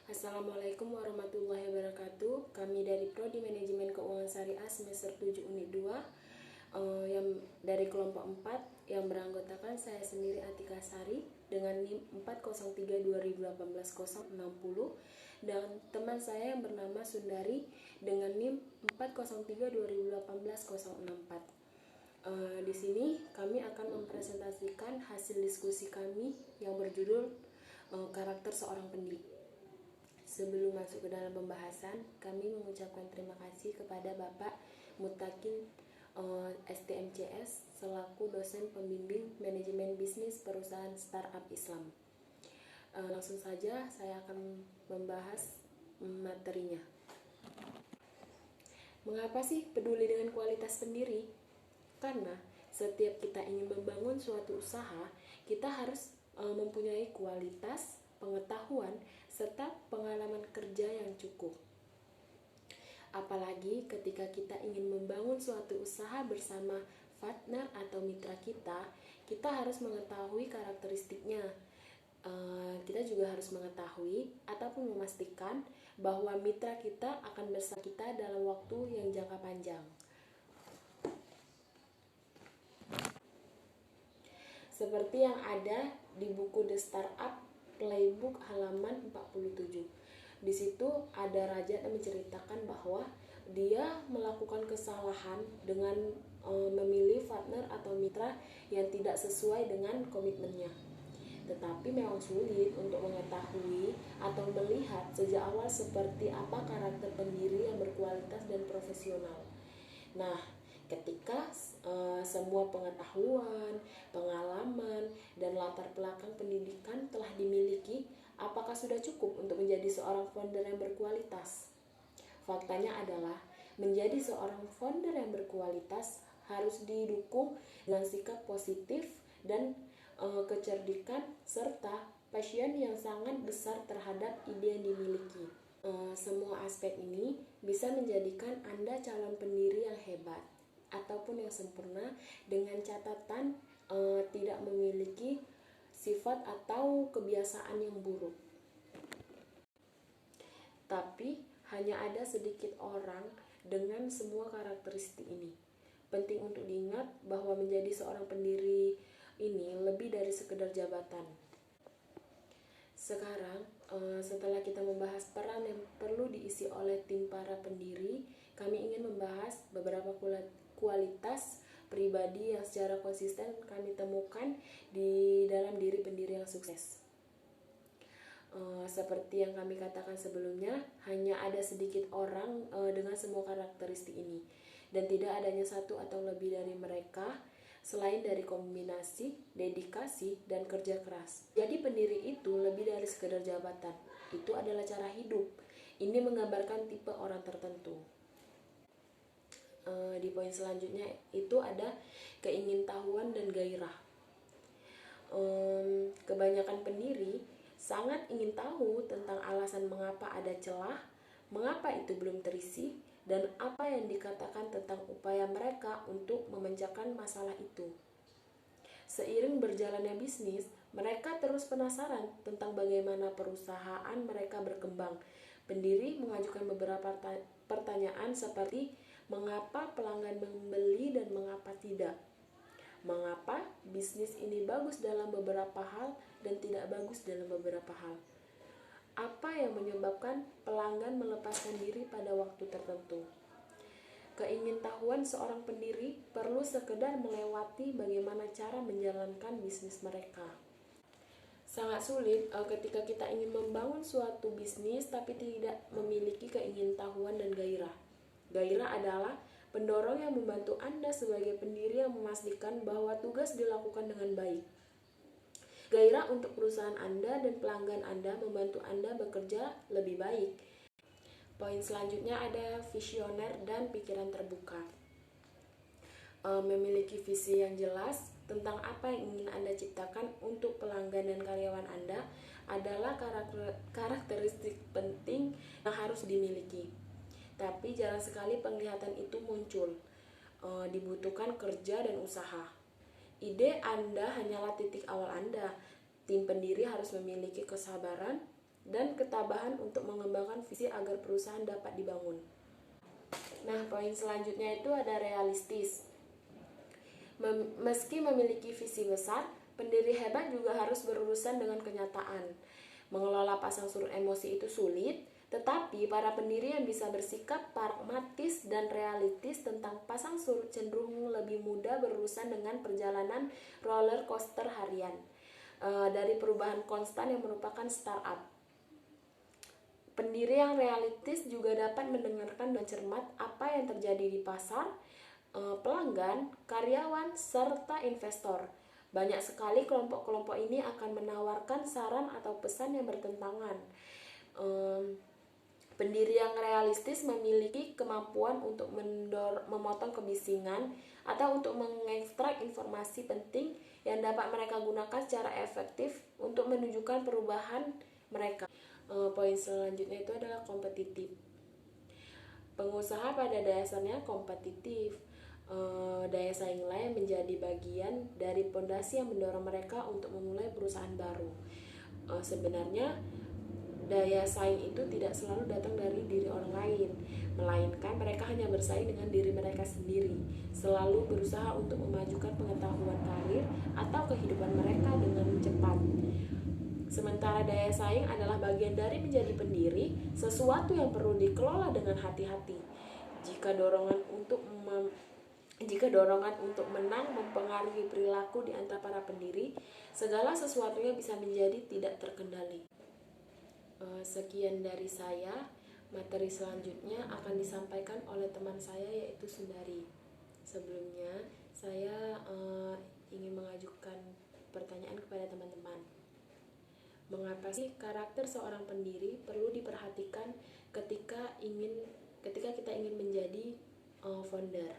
Assalamualaikum warahmatullahi wabarakatuh. Kami dari Prodi Manajemen Keuangan Syariah semester 7 unit 2 yang dari kelompok 4 yang beranggotakan saya sendiri Atika Sari dengan NIM 403-2018-060 dan teman saya yang bernama Sundari dengan NIM 403-2018-064. Di sini kami akan mempresentasikan hasil diskusi kami yang berjudul karakter seorang pendiri. Sebelum masuk ke dalam pembahasan, kami mengucapkan terima kasih kepada Bapak Mutakin STMCS selaku dosen pembimbing manajemen bisnis perusahaan startup Islam. Langsung saja saya akan membahas materinya. Mengapa sih peduli dengan kualitas pendiri? Karena setiap kita ingin membangun suatu usaha, kita harus mempunyai kualitas, pengetahuan, serta pengalaman kerja yang cukup. Apalagi ketika kita ingin membangun suatu usaha bersama partner atau mitra kita harus mengetahui karakteristiknya. Kita juga harus mengetahui ataupun memastikan bahwa mitra kita akan bersama kita dalam waktu yang jangka panjang. Seperti yang ada di buku The Startup Playbook halaman 47. Di situ ada raja yang menceritakan bahwa dia melakukan kesalahan dengan memilih partner atau mitra yang tidak sesuai dengan komitmennya. Tetapi memang sulit untuk mengetahui atau melihat sejak awal seperti apa karakter pendiri yang berkualitas dan profesional. Nah, ketika semua pengetahuan, pengalaman, dan latar belakang pendidikan telah dimiliki, apakah sudah cukup untuk menjadi seorang founder yang berkualitas? Faktanya adalah, menjadi seorang founder yang berkualitas harus didukung dengan sikap positif dan kecerdikan serta passion yang sangat besar terhadap ide yang dimiliki. Semua aspek ini bisa menjadikan Anda calon pendiri yang hebat ataupun yang sempurna dengan catatan tidak memiliki sifat atau kebiasaan yang buruk. Tapi hanya ada sedikit orang dengan semua karakteristik ini. Penting untuk diingat bahwa menjadi seorang pendiri ini lebih dari sekedar jabatan. Sekarang, setelah kita membahas peran yang perlu diisi oleh tim para pendiri, kami ingin membahas beberapa kualitas pribadi yang secara konsisten kami temukan di dalam diri pendiri yang sukses. Seperti yang kami katakan sebelumnya, hanya ada sedikit orang dengan semua karakteristik ini, dan tidak adanya satu atau lebih dari mereka selain dari kombinasi, dedikasi, dan kerja keras. Jadi pendiri itu lebih dari sekedar jabatan. Itu adalah cara hidup. Ini menggambarkan tipe orang tertentu. Di poin selanjutnya itu ada keingintahuan dan gairah. Kebanyakan pendiri sangat ingin tahu tentang alasan mengapa ada celah, mengapa itu belum terisi, dan apa yang dikatakan tentang upaya mereka untuk memecahkan masalah itu. Seiring berjalannya bisnis, mereka terus penasaran tentang bagaimana perusahaan mereka berkembang. Pendiri mengajukan beberapa pertanyaan seperti mengapa pelanggan membeli dan mengapa tidak? Mengapa bisnis ini bagus dalam beberapa hal dan tidak bagus dalam beberapa hal? Apa yang menyebabkan pelanggan melepaskan diri pada waktu tertentu? Keingintahuan seorang pendiri perlu sekedar melewati bagaimana cara menjalankan bisnis mereka. Sangat sulit ketika kita ingin membangun suatu bisnis tapi tidak memiliki keingintahuan dan gairah. Gairah adalah pendorong yang membantu Anda sebagai pendiri yang memastikan bahwa tugas dilakukan dengan baik. Gairah untuk perusahaan Anda dan pelanggan Anda membantu Anda bekerja lebih baik. Poin selanjutnya ada visioner dan pikiran terbuka. Memiliki visi yang jelas tentang apa yang ingin Anda ciptakan untuk pelanggan dan karyawan Anda adalah karakteristik penting yang harus dimiliki. Tapi jarang sekali penglihatan itu muncul. Dibutuhkan kerja dan usaha. Ide Anda hanyalah titik awal Anda. Tim pendiri harus memiliki kesabaran, dan ketabahan untuk mengembangkan visi agar perusahaan dapat dibangun. Nah, poin selanjutnya itu ada realistis. Meski memiliki visi besar, pendiri hebat juga harus berurusan dengan kenyataan. Mengelola pasang surut emosi itu sulit, tetapi para pendiri yang bisa bersikap pragmatis dan realistis tentang pasang surut cenderung lebih mudah berurusan dengan perjalanan roller coaster harian dari perubahan konstan yang merupakan startup. Pendiri yang realistis juga dapat mendengarkan dengan cermat apa yang terjadi di pasar, pelanggan, karyawan, serta investor. Banyak sekali kelompok-kelompok ini akan menawarkan saran atau pesan yang bertentangan. Pendiri yang realistis memiliki kemampuan untuk memotong kebisingan atau untuk mengekstrak informasi penting yang dapat mereka gunakan secara efektif untuk menunjukkan perubahan mereka. Poin selanjutnya itu adalah kompetitif. Pengusaha pada dasarnya kompetitif. Daya sainglah yang menjadi bagian dari pondasi yang mendorong mereka untuk memulai perusahaan baru. Sebenarnya daya saing itu tidak selalu datang dari diri orang lain, melainkan mereka hanya bersaing dengan diri mereka sendiri, selalu berusaha untuk memajukan pengetahuan karir atau kehidupan mereka dengan cepat. Sementara daya saing adalah bagian dari menjadi pendiri, sesuatu yang perlu dikelola dengan hati-hati. Jika dorongan untuk menang mempengaruhi perilaku di antara para pendiri, segala sesuatunya bisa menjadi tidak terkendali. Sekian dari saya. Materi selanjutnya akan disampaikan oleh teman saya yaitu Sundari. Sebelumnya, saya ingin mengajukan pertanyaan kepada teman-teman. Mengapa sih karakter seorang pendiri perlu diperhatikan ketika kita ingin menjadi founder?